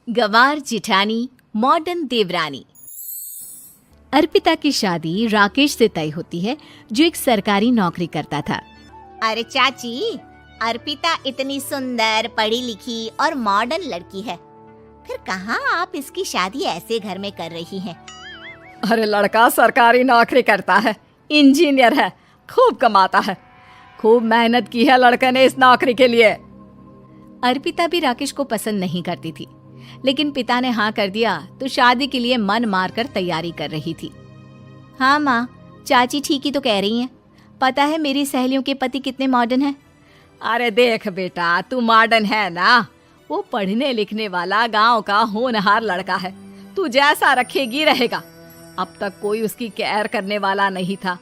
गंवार जिठानी modern देवरानी। अर्पिता की शादी राकेश से तय होती है, जो एक सरकारी नौकरी करता था। अरे चाची, अर्पिता इतनी सुंदर, पढ़ी लिखी और मॉडर्न लड़की है, फिर कहाँ आप इसकी शादी ऐसे घर में कर रही हैं? अरे लड़का सरकारी नौकरी करता है, इंजीनियर है, खूब कमाता है, खूब मेहनत की है लड़के ने इस नौकरी के लिए। अर्पिता भी राकेश को पसंद नहीं करती थी, लेकिन पिता ने हाँ कर दिया तो शादी के लिए मन मारकर तैयारी कर रही थी। हाँ माँ, चाची ठीक ही तो कह रही हैं। पता है मेरी सहेलियों के पति कितने मॉडर्न हैं। अरे देख बेटा, तू मॉडर्न है ना, वो पढ़ने लिखने वाला गांव का होनहार लड़का है, तू जैसा रखेगी रहेगा। अब तक कोई उसकी केयर करने वाला नहीं था,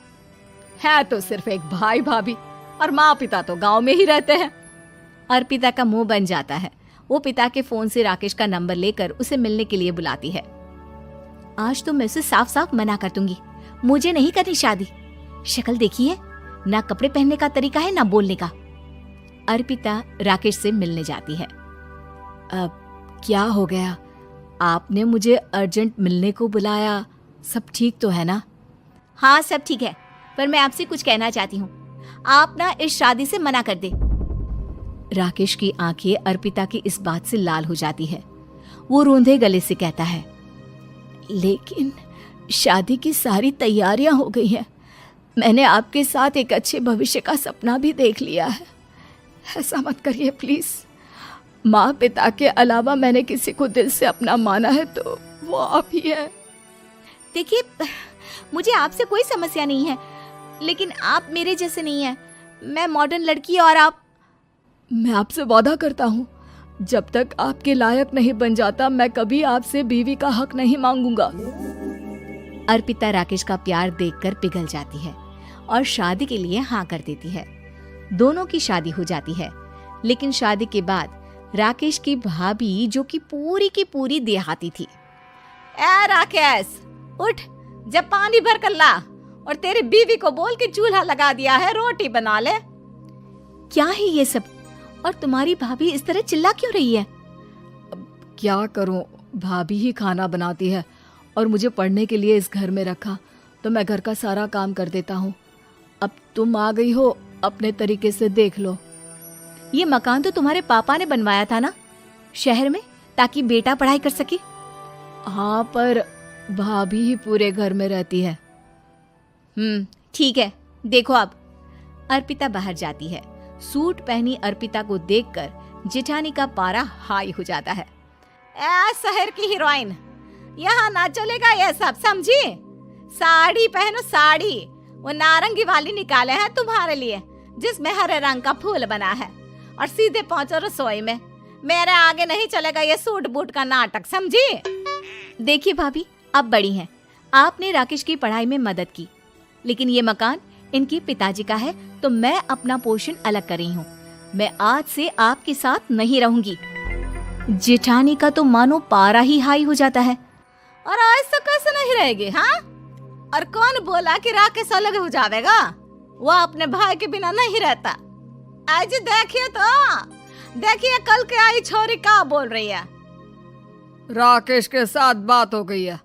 है तो सिर्फ एक भाई भाभी, और माँ पिता तो गांव में ही रहते हैं। अर्पिता का मुंह बन जाता है। वो पिता के फोन से राकेश का नंबर लेकर उसे मिलने के लिए बुलाती है। आज तो मैं उसे साफ साफ मना कर दूंगी, मुझे नहीं करनी शादी। शक्ल देखी है ना, कपड़े पहनने का तरीका है ना बोलने का। अर्पिता राकेश से मिलने जाती है। अब क्या हो गया, आपने मुझे अर्जेंट मिलने को बुलाया, सब ठीक तो है ना? हाँ सब ठीक है, पर मैं आपसे कुछ कहना चाहती हूँ। आप ना इस शादी से मना कर दे। राकेश की आंखें अर्पिता की इस बात से लाल हो जाती है। वो रोंधे गले से कहता है, लेकिन शादी की सारी तैयारियां हो गई हैं। मैंने आपके साथ एक अच्छे भविष्य का सपना भी देख लिया है। ऐसा मत करिए प्लीज। माँ पिता के अलावा मैंने किसी को दिल से अपना माना है तो वो आप ही है। देखिए, मुझे आपसे कोई समस्या नहीं है, लेकिन आप मेरे जैसे नहीं हैं। मैं मॉडर्न लड़की और आप। मैं आपसे वादा करता हूँ, जब तक आपके लायक नहीं बन जाता मैं कभी आपसे बीवी का हक नहीं मांगूंगा। अर्पिता राकेश का प्यार देखकर पिघल जाती है और शादी के लिए हाँ कर देती है। दोनों की शादी हो जाती है, लेकिन शादी के बाद राकेश की भाभी, जो कि पूरी देहाती थी। ए राकेश, उठ, जब पानी भर कर ला और तेरी बीवी को बोल के चूल्हा लगा दिया है, रोटी बना ले। क्या है ये सब? और तुम्हारी भाभी इस तरह चिल्ला क्यों रही है? क्या करूं, भाभी ही खाना बनाती है और मुझे पढ़ने के लिए इस घर में रखा, तो मैं घर का सारा काम कर देता हूँ। अब तुम आ गई हो, अपने तरीके से देख लो। ये मकान तो तुम्हारे पापा ने बनवाया था ना शहर में, ताकि बेटा पढ़ाई कर सके। हाँ, पर भाभी ही पूरे घर में रहती है। ठीक है, देखो अब। अर्पिता बाहर जाती है। सूट पहनी अर्पिता को देखकर जेठानी का पारा हाई हो जाता है। ए शहर की हीरोइन, यहाँ ना चलेगा ये सब, समझी? साड़ी पहनो, साड़ी। वो नारंगी वाली निकाले हैं तुम्हारे लिए, जिसमें हरे रंग का फूल बना है, और सीधे पहुंचो रसोई में। मेरे आगे नहीं चलेगा ये सूट बूट का नाटक, समझी? देखिए भाभी, आप बड़ी हैं, आपने राकेश की पढ़ाई में मदद की, लेकिन ये मकान इनके पिताजी का है, तो मैं अपना पोर्शन अलग कर रही हूँ। मैं आज से आपके साथ नहीं रहूंगी। जेठानी का तो मानो पारा ही हाई हो जाता है। और ऐसा कैसे नहीं रहेगी? हाँ, और कौन बोला कि राकेश अलग हो जाएगा? वो अपने भाई के बिना नहीं रहता। आज देखिए तो, देखिए कल के आई छोरी क्या बोल रही है। राकेश के साथ बात हो गई है,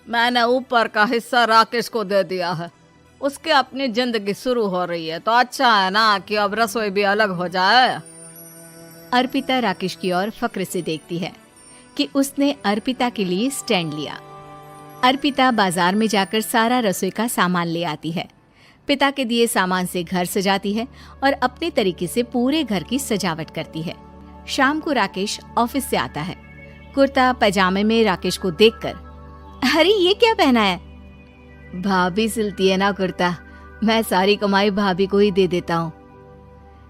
मैंने ऊपर का हिस्सा राकेश को दे दिया है। उसकी अपनी जिंदगी शुरू हो रही है, तो अच्छा है ना कि अब रसोई भी अलग हो जाए। अर्पिता राकेश की ओर फक्र से देखती है कि उसने अर्पिता के लिए स्टैंड लिया। अर्पिता बाजार में जाकर सारा रसोई का सामान ले आती है। पिता के दिए सामान से घर सजाती है और अपने तरीके से पूरे घर की सजावट करती है। शाम को राकेश ऑफिस से आता है। कुर्ता पैजामे में राकेश को देखकर, अरे ये क्या पहना है? भाभी सिलती है ना कुर्ता, मैं सारी कमाई भाभी को ही दे देता हूँ।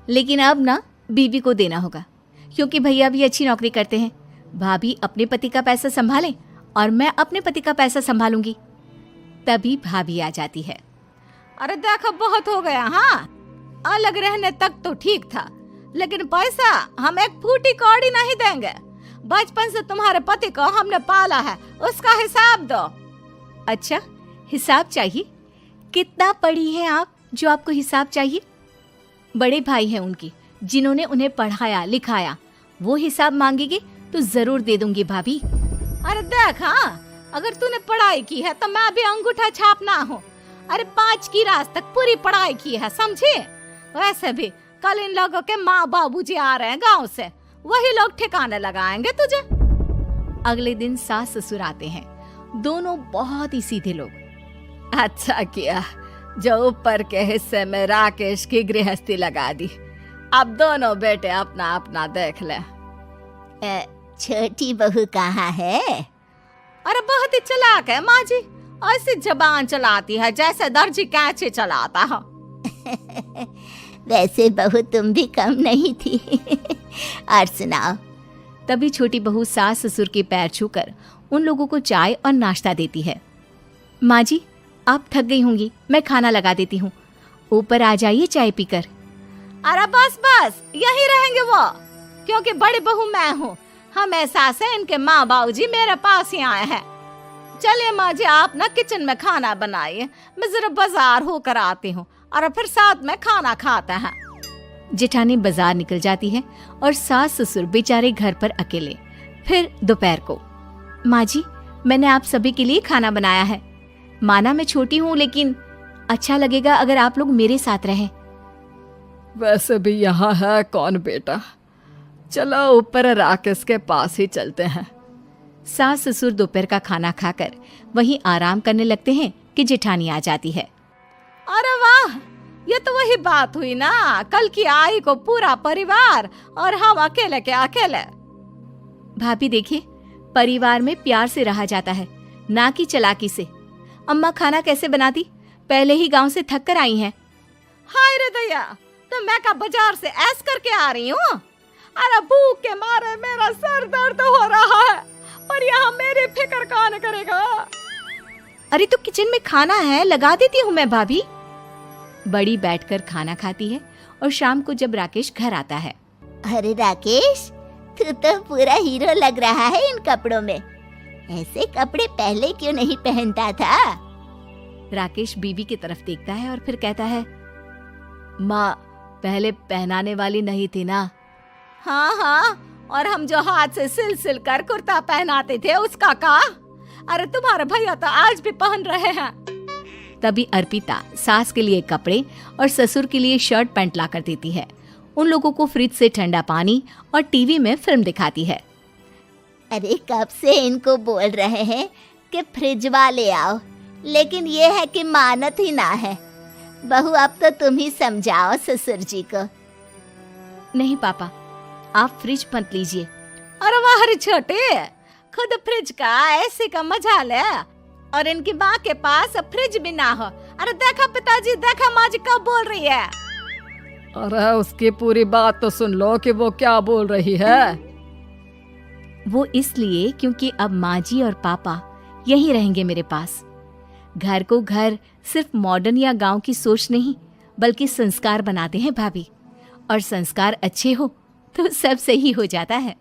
लेकिन अब ना बीवी को देना होगा, क्योंकि भैया भी अच्छी नौकरी करते हैं। भाभी अपने पति का पैसा संभालें और मैं अपने पति का पैसा संभालूंगी। तभी भाभी आ जाती है। अरे देखो, बहुत हो गया। हाँ, अलग रहने तक तो ठीक था, लेकिन पैसा हम एक फूटी कौड़ी नहीं देंगे। बचपन से तुम्हारे पति को हमने पाला है, उसका हिसाब दो। अच्छा, हिसाब चाहिए? कितना पढ़ी है आप जो आपको हिसाब चाहिए? बड़े भाई हैं उनकी, जिन्होंने उन्हें पढ़ाया लिखाया, वो हिसाब मांगेंगे तो जरूर दे दूंगी भाभी। अरे देख, हाँ, अगर तूने पढ़ाई की है तो मैं भी अंगूठा छापना हूँ। अरे 5 की क्लास तक पूरी पढ़ाई की है, समझे? वैसे भी कल इन लोगों के माँ बाबूजी आ रहे हैं गांव से, वही लोग ठिकाने लगाएंगे तुझे। अगले दिन सास ससुर आते हैं, दोनों बहुत ही सीधे लोग। अच्छा किया जो ऊपर के हिस्से में राकेश की गृहस्थी लगा दी। अब दोनों बेटे अपना अपना देख ले। छोटी बहू कहाँ है? अरे बहुत ही चालाक है माँ जी, ऐसी जबान चलाती है जैसे दर्जी कैंची चलाता है। वैसे बहू तुम भी कम नहीं थी। और सुनाओ। तभी छोटी बहू सास ससुर के पैर छूकर उन लोगों को चाय और नाश्ता देती है। माँ जी, आप थक गई होंगी, मैं खाना लगा देती हूँ, ऊपर आ जाइए चाय पीकर। अरे बस बस, यही रहेंगे वो, क्योंकि बड़ी बहू मैं हूँ। हम एहसास है इनके माँ बाबूजी मेरे पास ही आए हैं। चलिए माँ जी, आप ना किचन में खाना बनाइए, मैं जरा बाजार होकर आती हूँ और फिर साथ में खाना खाता है। जेठानी बाजार निकल जाती है और सास ससुर बेचारे घर पर अकेले। फिर दोपहर को, माँ जी, मैंने आप सभी के लिए खाना बनाया है। माना मैं छोटी हूँ, लेकिन अच्छा लगेगा अगर आप लोग मेरे साथ रहें। वैसे भी यहाँ है कौन बेटा, चलो ऊपर राकेश के पास ही चलते हैं। सास ससुर दोपहर का खाना खाकर वहीं आराम करने लगते हैं कि जेठानी आ जाती है। अरे वाह, ये तो वही बात हुई ना, कल की आई को पूरा परिवार और हम अकेले के अकेले। भाभी देखिए, परिवार में प्यार से रहा जाता है, ना कि चालाकी से। अम्मा खाना कैसे बनाती, पहले ही गांव से थक कर आई हैं। हाय रे दया, तो मैं का बाजार से ऐस करके आ रही हूँ। अरे भूख के मारे मेरा सर दर्द हो रहा है, पर यहाँ मेरी फिक्र कौन करेगा। अरे तो किचन में खाना है, लगा देती हूँ मैं भाभी। बड़ी बैठकर खाना खाती है और शाम को जब राकेश घर आता है। अरे राकेश, तू तो पूरा हीरो लग रहा है इन कपड़ों में। ऐसे कपड़े पहले क्यों नहीं पहनता था? राकेश बीवी की तरफ देखता है और फिर कहता है, माँ, पहले पहनाने वाली नहीं थी ना। हाँ हाँ, और हम जो हाथ से सिल सिल कर कुर्ता पहनाते थे उसका का? अरे तुम्हारे भैया तो आज भी पहन रहे हैं। तभी अर्पिता सास के लिए कपड़े और ससुर के लिए शर्ट पैंट ला कर देती है। उन लोगों को फ्रिज से ठंडा पानी और टीवी में फिल्म दिखाती है। अरे कब से इनको बोल रहे हैं कि फ्रिज वाले आओ, लेकिन ये है कि मानत ही ना है। बहू, अब तो तुम ही समझाओ ससुर जी को। नहीं पापा, आप फ्रिज मत लीजिए। अरे वाह रे छोटे, खुद फ्रिज का ऐसे का मजा ले, और इनकी माँ के पास फ्रिज भी ना हो। अरे देखा पिताजी, देखा माँ जी कब बोल रही है। अरे उसकी पूरी बात तो सुन लो कि वो क्या बोल रही है। वो इसलिए क्योंकि अब माँ जी और पापा यहीं रहेंगे मेरे पास। घर को घर सिर्फ मॉडर्न या गांव की सोच नहीं, बल्कि संस्कार बनाते हैं भाभी, और संस्कार अच्छे हो तो सब सही हो जाता है।